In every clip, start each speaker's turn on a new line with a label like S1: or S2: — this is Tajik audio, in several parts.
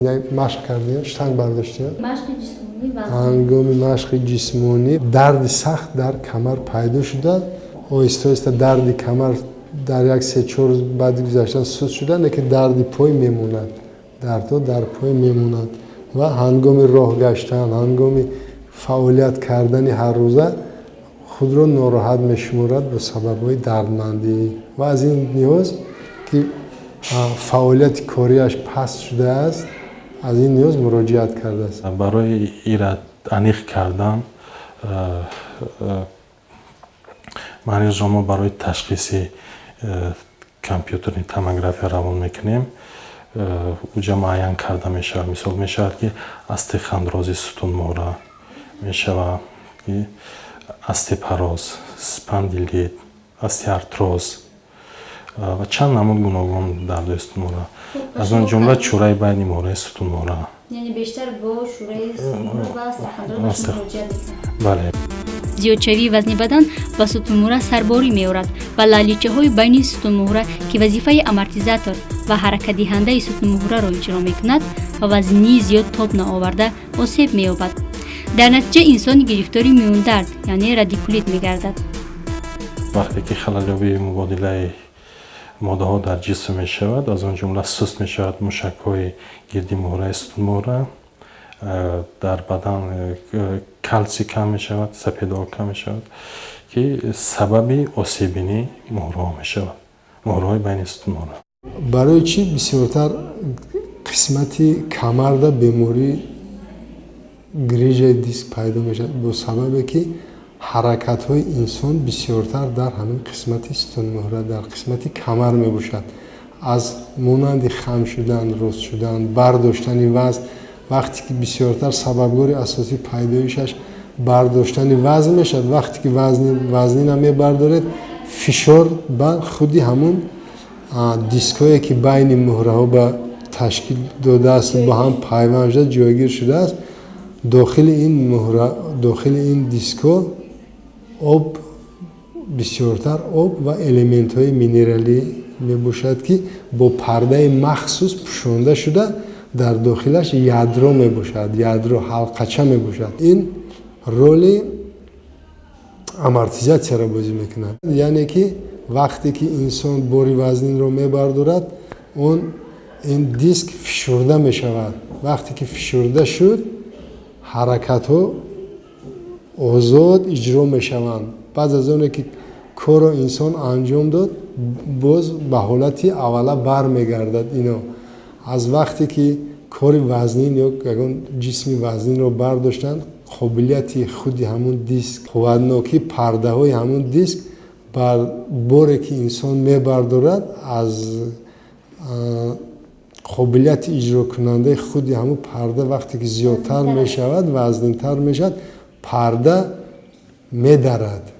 S1: مشق کردیم، شتنگ برداشتیم.
S2: مشق جسمانی و
S1: هنگام مشق جسمانی درد سخت در کمر پیدا شده. آهسته آهسته درد کمر در یک 3-4 روز بعد گذشتن سوز شده، نه که درد پای میموند. دردها در پای میموند و هنگام راه گشتن، هنگام فعالیت کردن هر روزه خود را ناراحت میشمارد به سبب‌های دردمندی و از این نیاز که فعالیت کاریش پست شده است، از این نیاز مراجعت کرده است.
S3: برای ایراد انیخ کردن مریض را ما برای تشخیص کامپیوتری توموگرافی روان میکنیم. اونجا معین کرده میشه. مثال میشه که استخوندرازی ستون مهره میشه که استیپاروز، اسپاندیلیت، استیارتروز و چند نمود گوناگون درد ستون مهره. از اون جمله چوره بین مهره ستون مهره.
S2: یعنی بیشتر با شوره ستون مهره و استخوندراز مراجعه میکنیم.
S3: بله.
S2: زیادشوی وزن بدن به ستون مهره سرباری می‌آورد و لالیچه های بین ستون مهره که وظیفه آمورتیزاتور و حرکت دهنده ستون مهره را اجرا می‌کند و وزنی زیاد تاب نآورده آسیب می‌یابد. در نتیجه انسان گرفتاری میون درد یعنی رادیکولیت می‌گردد.
S3: وقتی که خلل مبادله ماده ها در جسم می شود، از آن جمله سست می شود، موشک های گردی مهره ستون مهره در بدن کلسی کم می شود، سپیدها کم می شود که سبب آسیبینی مهره ها می شود، مهره های بین ستون مهره.
S1: برای چی بسیارتر قسمتی کمر در بیماری گریج دیسک پیدا می شود؟ با سببی که حرکت های انسان بسیارتر در همین قسمتی ستون مهره در قسمتی کمر می باشد. از مانند خم شدن، رست شدن، برداشتن وزن، وقتی که بسیارتر سببگار اساسی پیدایشش برداشتن وزن می شود. وقتی که وزنی نمی بردارد، فشار بر خودی همون دیسکایی که بین مهره ها به تشکیل داده است با هم پیوند شده جایگیر شده است. داخل این مهره، داخل این دیسکو آب بسیارتر آب و الیمنت های مینرالی می باشد که با پرده مخصوص پوشانده شده در داخلش یادرو می باشد، یادرو حلقچه می باشد. این رول آمورتیزاسیون را بازی میکند. یعنی که وقتی که انسان باری وزنی را می بردارد، این دیسک فشرده می شود. وقتی که فشرده شد، حرکت ها آزاد اجرا می شوند. بعد از اون که کار انسان انجام داد، باز به حالتی اوله بر می گردد. اینا از وقتی که کار وزنین یا جسم وزنین رو برداشتن، قابلیت خودی همون دیسک، قوتناکی پرده های همون دیسک بر باری که انسان می بردارد از قابلیت اجرا کننده خودی همون پرده وقتی که زیادتر می شود، وزنینتر می شود، پرده می درد.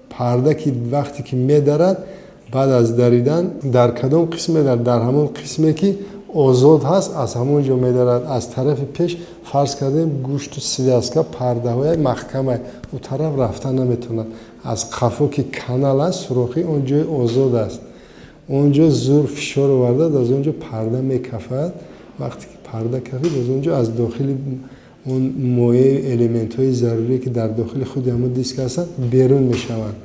S1: پرده که وقتی که می درد، بعد از دریدن در کدام قسمه در همون قسمه که آزاد هست از همون جا می درد. از طرف پیش فرض کردیم گوشت و سیده است که پرده های محکمه اون طرف رفتن نمیتوند. از قفا که کانال است سوراخی اونجا آزاد است. اونجا زور فشار آورده، از اونجا پرده میکفد. وقتی که پرده کفید، از اونجا از داخل اون مایع الیمنت های ضروری که در داخل خود همون دیسک هستند بیرون میشوند.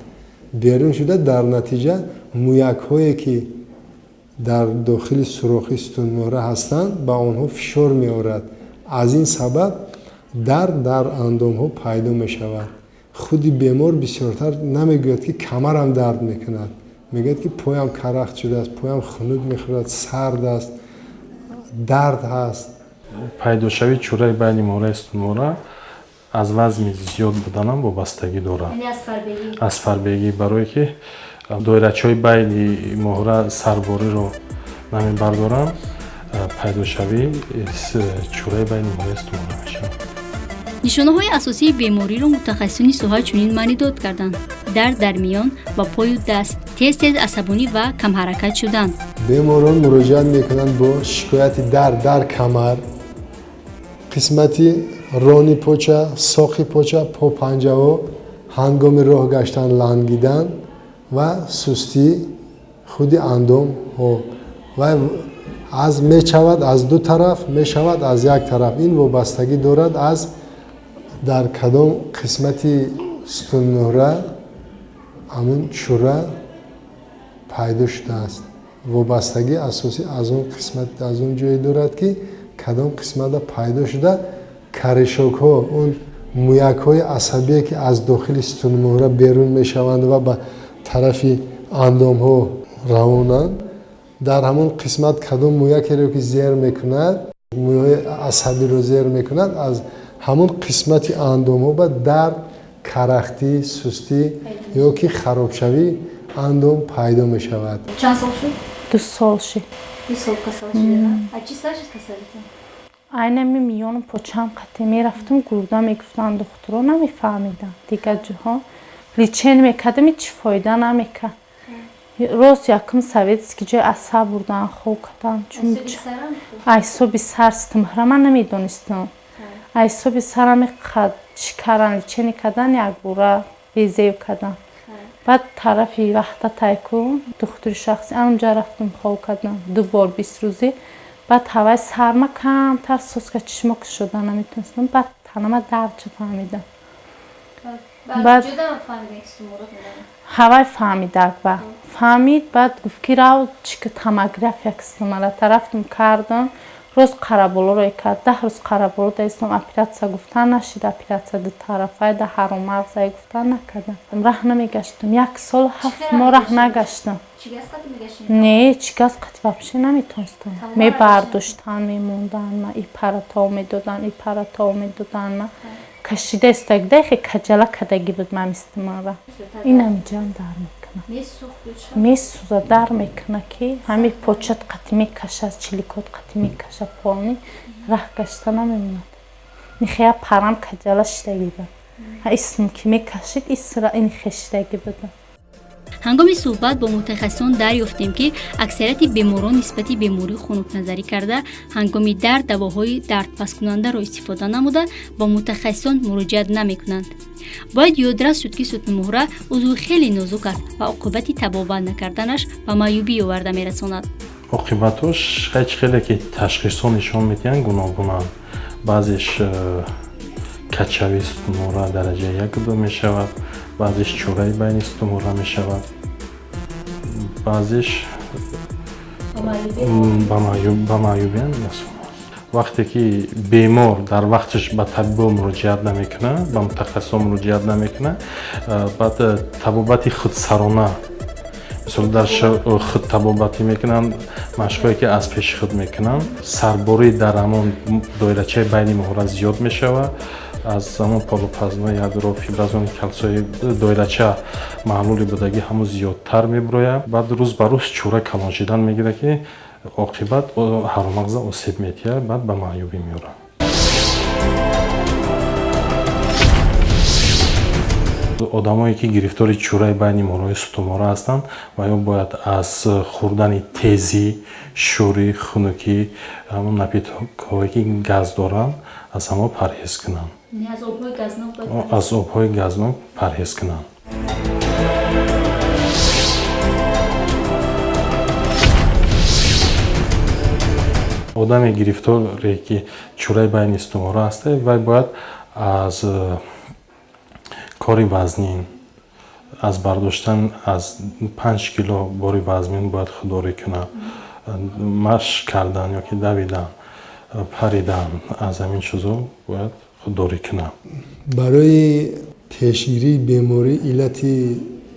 S1: بیرون شده در نتیجه مویک هایی که در داخل سوراخ ستون مهره هستند به آنها فشار می آورد. از این سبب در اندام ها پیدا می شود. خودی بیمار بسیارتر نمیگوید که کمرم درد میکند، میگوید که پایم کرخت شده است، پایم خنک میخورد، سرد است، درد هست.
S3: پیدا شوی چوره بین مهره ستون مهره از وزن زیاد بودن هم وابستگی دارد.
S2: یعنی
S3: از فربگی برای که دایره‌های بین مهره سرباری رو نمی بردارن، پیدا شوی چوره بین مهره ستون مهره میشه.
S2: نشانه‌های اساسی بیماری را متخصصین سوهای چنین معنی داد کردند: درد در میان و پای و دست، تیز عصبانی و کم حرکت شدن.
S1: بیماران مراجعت میکنند با شکایت در کمر، قسمتی رانی پاچه، ساقی پاچه، پا پنجه ها، هنگام راه گشتن لنگیدن و سستی خود اندام ها و аз мешавад аз ду тараф, мешавад аз як тараф. Ин вобастагӣ дорад аз дар кадом қисмати стунмӯҳра ҳамун чӯра пайдо шудааст. Вобастагӣ асосӣ аз он қисмат, аз он ҷое дорад ки кадом қисмата пайдо шуда каришокҳо, он мӯякҳои асабие ки аз дохили стунмӯҳра берун мешаванд ва ба тарафи андомҳо равонанд, дар ҳамон қисмат кадом мӯякеро ки зер мекунад, мӯяи асабиро зер мекунад, аз ҳамон қисмати андомҳо ба дард, карахтӣ, сустӣ ё ки харобшавӣ андом пайдо мешавад.
S2: Чанд сол шуд?
S4: 2 сол шуд.
S2: 2 сол касал шуда. А чӣ сар шуд касалитон?
S4: Айнами миёни почаам қатъи мерафтам, гурда мегуфтанд духтуро, намефаҳмидам. Дигар ҷоҳо личен мекардам, ҳеҷ фоида намекард. Рост якум советский ҷой асаб бурдан хоб кардам. айсоби сар стимҳра ман намедонистам. айсоби сарам чӣ кардан, личени кардан, як бура безею кардан. баъд тарафи ваҳдатайку духтури шахсӣ анҷа рафтам хоб кардам 2 бор 20 рӯзӣ. баъд ҳаваи сарма камтар соска чишмо кушода наметонистам. баъд танама дарча фаҳмидам. баъд ҳавай фаҳмидак ба фаҳмид. баъд гуфт ки рав чика томография кистамара тарафтум кардам. роз қараболоро кард. 10 рӯз қараболо дастам. оператсия гуфтан нашид. оператсия ду тарафаи да ҳаромағзае гуфтан накардам. раҳ намегаштам. 1 сол 7 моҳ раҳ нагаштам. Не, чигас қати вообще наметонистам. Мебардоштан, мемонданма, ипаратҳо медодан, ипаратҳо медоданма. Кашида истагида хе каҷала кадагӣ буд мамистимара. Инамиҷам дар мекунад. Месӯзад, дар мекунад ки ҳами почат қати мекашад, чиликот қати мекашад полни, раҳ гашта намемонад. Нихея парам каҷала шидагӣ буд. Исм ки мекашид, исра ин хешидагӣ буд.
S2: ҳангоми суҳбат бо мутахассисон дарёфтем ки аксарияти беморон нисбати бемории хунукназарӣ карда ҳангоми дард давоҳои дардпаскунандаро истифода намуда ба мутахассисон муроҷиат намекунанд. бояд ёдрас шуд ки сутмумӯҳра узви хеле нозук аст ва оқибати табобат накарданаш ба маъюбӣ оварда мерасонад.
S3: оқибатош хеле ки ташхисҳо нишон медиҳанд гуногунанд. баъзеш качави сутмумӯҳра дараҷаи 1-2 мешавад, баъзеш чӯраи байни сутмумӯҳра мешавад, баъзеш ба маъюбӣ мерасонад. вақте ки бемор дар вақташ ба табибо муроҷиат намекунад, ба мутахассисо муроҷиат намекунад, баъд табобати худсарона, мисол дар худ табобатӣ мекунанд, машқое ки аз пеши худ мекунанд, сарборӣ дар ҳамон доирачаи байни муҳра зиёд мешавад. аз ҳамон полупазно ядро фибразони калсои доирача маҳлули будагӣ ҳамон зиёдтар меброяд. баъд рӯз ба рӯз чӯра калоншидан мегирад ки оқибат ҳаромағза осеб метиҳад, баъд ба маъюбӣ меорад. одамое ки гирифтори чӯраи байни муҳраи сутумӯҳра ҳастанд ва ё бояд аз хӯрдани тезӣ, шӯрӣ, хунукӣ, ҳамон напитокҳое ки газ доранд, аз ҳамо парҳез кунанд. аз обҳои газнок парҳез кунанд. одаме гирифторе ки чӯраи байни сутумӯҳра ҳаста, вай бояд аз кори вазнин, аз бардоштан аз 5 кило бори вазнин бояд худдорӣ кунад. машқ кардан ё ки давидан, паридан, аз ҳамин чизо бояд худдорӣ кунад.
S1: барои пешгирии беморӣ иллати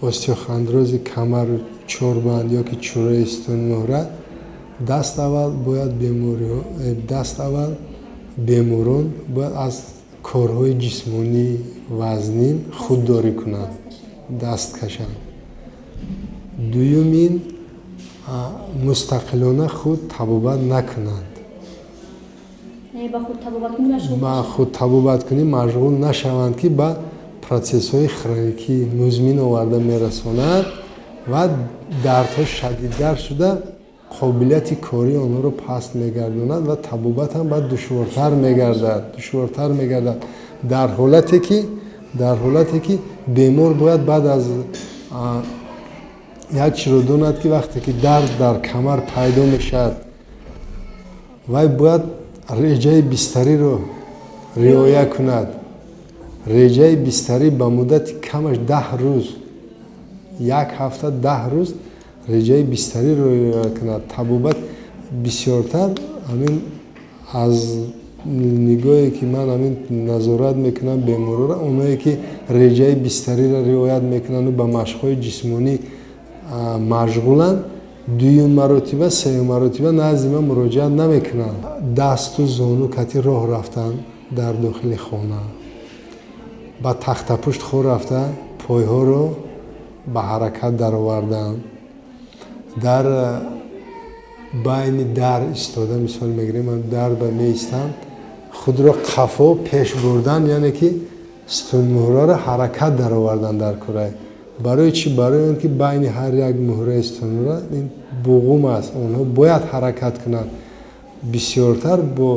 S1: остеохондрози камар, чорбанд ё ки чӯраи стунмӯҳра даст аввал беморон бояд аз корҳои ҷисмонӣ вазнин худдорӣ кунанд, даст кашанд. дуюмин мустақилона худ табобат накунанд. ба худ табобаткунӣ машғул нашаванд ки ба протсессҳои хроникӣ музмин оварда мерасонад ва дардҳо шадидтар шуда қобилияти кории онҳоро паст мегардонад ва табобат ҳам баъд душвортар мегардад. дар ҳолате ки бемор бояд баъд аз як чиро донад ки вақте ки дард дар камар пайдо мешавад вай бояд реҷаи бистариро риоя кунад. реҷаи бистарӣ ба муддати камаш 10 рӯз, 1 ҳафта 10 рӯз реҷаи бистариро риоя кунад. табобат бисёртар амин аз нигоҳе ки ман амин назорат мекунам беморора, оное ки реҷаи бистариро риоят мекунанду ба машқҳои ҷисмонӣ машғуланд, дуюм маротиба сеюм маротиба назди ман муроҷиат намекунанд. дасту зону кати роҳ рафтан дар дохили хона, ба тахтапушт хо рафта пойҳоро ба ҳаракат даровардан, дар байни дар истода, мисол мегирем дар ба меистанд, худро қафо пеш бурдан, яъне ки стунмӯҳраро ҳаракат даровардан дар кӯрай. барои чӣ? барои он ки байни ҳар як мӯҳраи стунмӯҳра ин буғум аст, онҳо бояд ҳаракат кунанд. бисёртар бо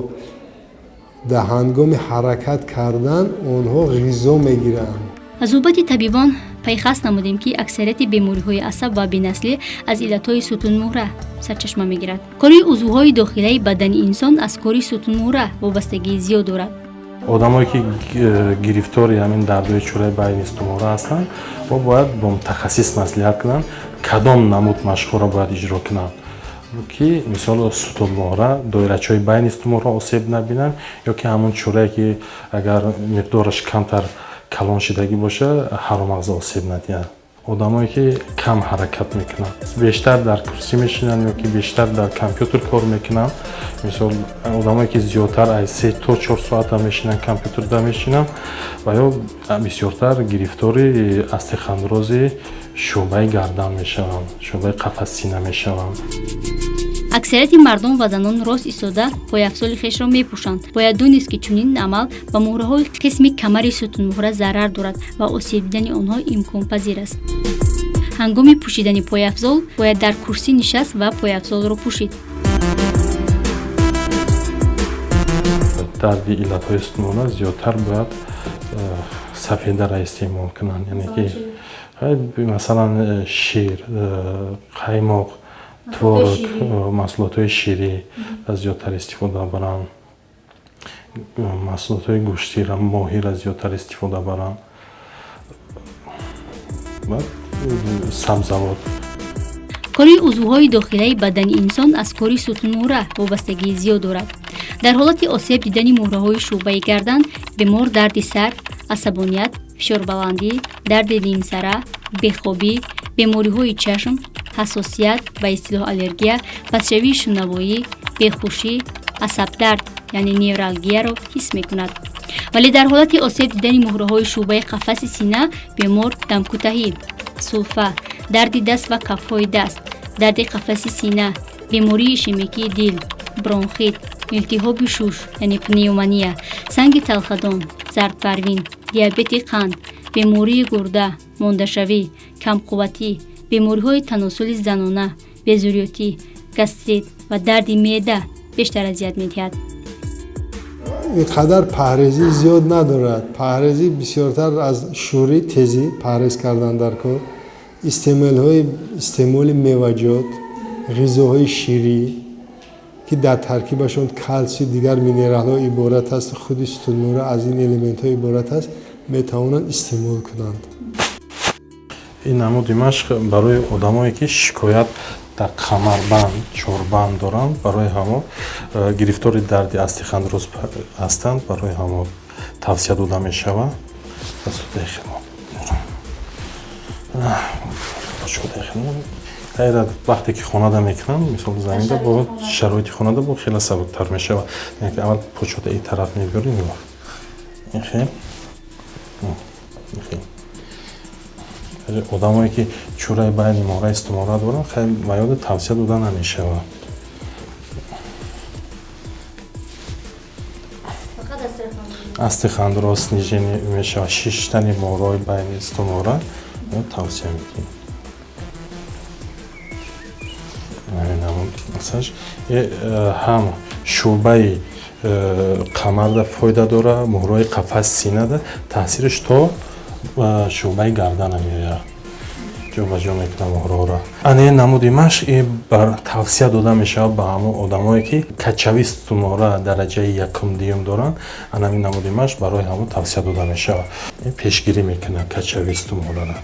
S1: дар ҳангоми ҳаракат кардан онҳо ғизо мегиранд.
S2: аз зӯҳбати табибон пайхаст намудем ки аксарияти бемориҳои асаб ва бенаслӣ аз иллатҳои сутунмӯҳра сарчашма мегирад. кори узвҳои дохилаи бадани инсон аз кори сутунмӯҳра вобастагии зиёд дорад.
S3: одамое ки гирифтори ҳамин дардҳои чӯраи байни стумора ҳастанд, ва бояд бо мутахассис маслиҳат кунанд кадом намуд машқҳоро бояд иҷро кунанд ки мисол сутунмора доирачаҳои байни стумора осеб набинанд, ё ки ҳамон чӯрае ки агар миқдораш камтар калон шидагӣ боша ҳаромағза осеб надиҳад. одамое ки кам ҳаракат мекунанд, бештар дар курсӣ мешинанд ё ки бештар дар компютер кор мекунанд, мисол одамое ки зиёдтар аз 3 то 4 соата мешинанд компютерда мешинанд, ва ё бисёртар гирифтори остеохондрози шӯъбаи гардан мешаванд, шӯъбаи қафаси сина мешаванд.
S2: аксарияти мардон ва занон рост истода пойафзоли хешро мепӯшанд. бояд донист ки чунин амал ба мӯҳраҳои қисми камари сутунмӯҳра зарар дорад ва осеб дидани онҳо имконпазир аст. ҳангоми пӯшидани пойафзол бояд дар курсӣ нишаст ва пойафзолро пӯшид.
S3: дарди иллатҳои сутунмора зиёдтар бояд сафедаро истеъмол кунанд, яъне ки масалан шир, қаймоқ, творог, маҳсулотҳои ширӣ зиёдтар истифода баранд, маҳсулотҳои гӯштира, моҳира зиёдтар истифода баранд, сабзавот.
S2: кори узвҳои дохилаи бадани инсон аз кори сутунмӯҳра вобастагии зиёд дорад. дар ҳолати осеб дидани мӯҳраҳои шӯъбаи гардан бемор дарди сар, асабоният, фишорбаландӣ, дарди нимсара, бехобӣ, бемориҳои чашм, ҳассосият ба истилоҳ аллергия, пасшавии шунавоӣ, бехушӣ, асабдард яъне невралгияро ҳис мекунад. вале дар ҳолати осеб дидани мӯҳраҳои шӯъбаи қафаси сина бемор дамкӯтаҳӣ, сулфа, дарди даст ва кафҳои даст, дарди қафаси сина, бемории ишемикии дил, бронхит, илтиҳоби шуш яъне пневмония, санги талхадон, зардпарвин, диабети қанд, бемории гурда, мондашавӣ, камқувватӣ, бемориҳои таносули занона, безурётӣ, гастрит ва дарди меъда бештар азият медиҳад.
S1: ин қадар паҳрезӣ зиёд надорад. паҳрезӣ бисёртар аз шӯрӣ, тезӣ паҳрез кардан дар кор, истеъмоли меваҷот, ғизоҳои ширӣ ки дар таркибашон калсию дигар минералҳо иборат аст, худи сутунмӯра аз ин элементҳо иборат аст, метавонанд истеъмол кунанд.
S3: ин намуди машқ барои одамое ки шикоят дар камарбанд, чорбанд доранд, барои ҳамо гирифтори дарди остеохондроз ҳастанд, барои ҳамо тавсия дода мешавад. вақте ки хонада мекунанд, мисол заминда бо шароити хонада бо хеле сабуктар мешавад. яъне ки аввал почода ин тараф мебарем, ин хел одамое ки чӯраи байни мораи стумора доранд, хеле ба ёд тавсия дода намешавад. остеохондроз снижение мешавад, шиштани мораи байни стумора тавсия медиҳем. ҳам шӯъбаи қамарда фоида дора, мӯҳрои қафаси синада таъсираш то шӯъбаи гардана меояд. ҷобаҷо мекунам моҳраро. Ане намуди машқ бар тавсия дода мешавад ба ҳамон одамое ки качави сутунмоҳра дараҷаи якум дуюм доранд. Ҳамин намуди машқ барои ҳамон тавсия дода мешавад. Пешгирӣ мекунад качави сутунмоҳраро.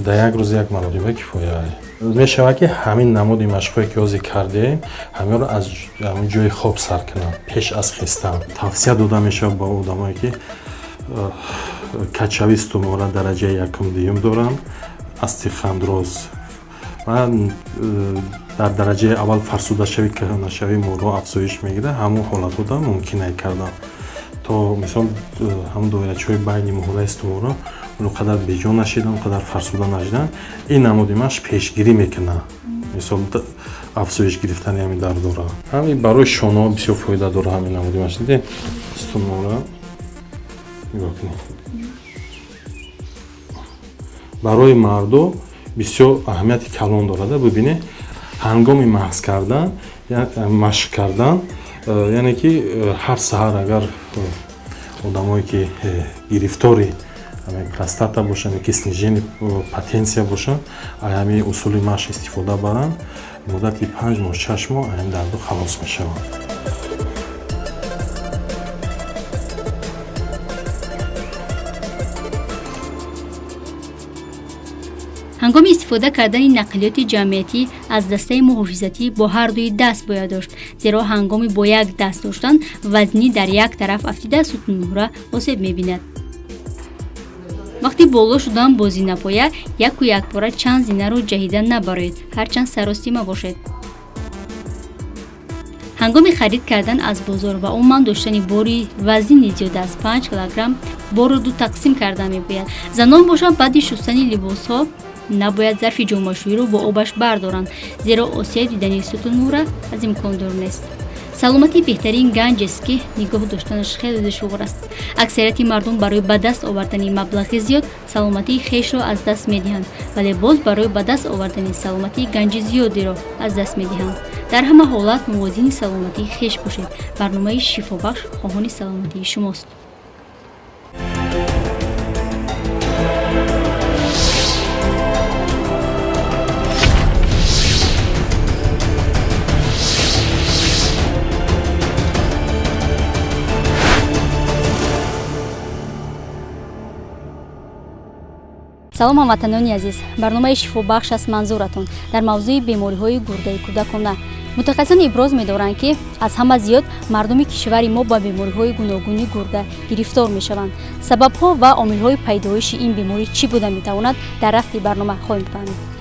S3: Дар як рӯз як маротиба кифоя мешавад ки ҳамин намуди машқҳое ки ҳозир кардем ҳаминро аз ҳамин ҷои хоб сар кунам пеш аз хистан. Тавсия дода мешавад ба одамое ки качави сутунмоҳра дараҷаи якум дуюм доранд, астихандроз ва дар дараҷаи аввал фарсудашавӣ канашавӣ моҳро афзоиш мегирад. Ҳамон ҳолатҳода мумкин аст кардан. То мисол ҳамон доирачаҳои байни моҳраи сутунмоҳра онқадар беҷо нашидан, онқадар фарсуда нашидан, ин намуди машқ пешгирӣ мекунад. Мисол афзоиш гирифтани ҳамин дардора. Ҳамин барои шонаҳо бисёр фоида дорад ҳамин намуди машқ. Дидед сутунмоҳра нигоҳ кунед. Барои мардо бисёр аҳамияти калон дорад. Бубинед ҳангоми машқ кардан, яъне ки ҳар саҳар агар одамое ки гирифтори простата бошанд, ки снижени потенсия бошанд, ҳамин усули машқ истифода баранд, муддати 5 моҳ 6 моҳ ҳамин дарду халос мешаванд.
S2: ҳангоми истифода кардани нақлиёти ҷамъиятӣ аз дастаи муҳофизатӣ бо ҳардуи даст бояд дошт, зеро ҳангоми бо як даст доштан вазнӣ дар як тараф афтида сутунмоҳра осеб мебинад. вақти боло шудан бо зинапоя яку якбора чанд зинаро ҷаҳида набароед, ҳарчанд саростима бошед. ҳангоми харид кардан аз бозор ва умуман доштани бори вазни зиёда аз 5 килограмм борро ду тақсим карда мебояд. Занон бошанд баъди шустани либосҳо набояд зарфи ҷомашӯиро бо обаш бардоранд, зеро осеб дидани сутунмоҳра аз имкондор нест. саломатӣ беҳтарин ганҷест ки нигоҳ доштанаш хеле душвор аст. аксарияти мардум барои ба даст овардани маблағи зиёд саломатии хешро аз даст медиҳанд, вале боз барои ба даст овардани саломатии ганҷи зиёдеро аз даст медиҳанд. дар ҳама ҳолат мувозини саломатии хеш бошед. барномаи шифобахш хоҳони саломатии шумост. салом ҳамватанони азиз, барномаи шифобахш аст манзуратон дар мавзӯи бемориҳои гурдаи кӯдакона. мутахассисон иброз медоранд ки аз ҳама зиёд мардуми кишвари мо ба бемориҳои гуногуни гурда гирифтор мешаванд. сабабҳо ва омилҳои пайдоиши ин беморӣ чӣ буда метавонад, дар рафти барнома хоҳем фаҳмид.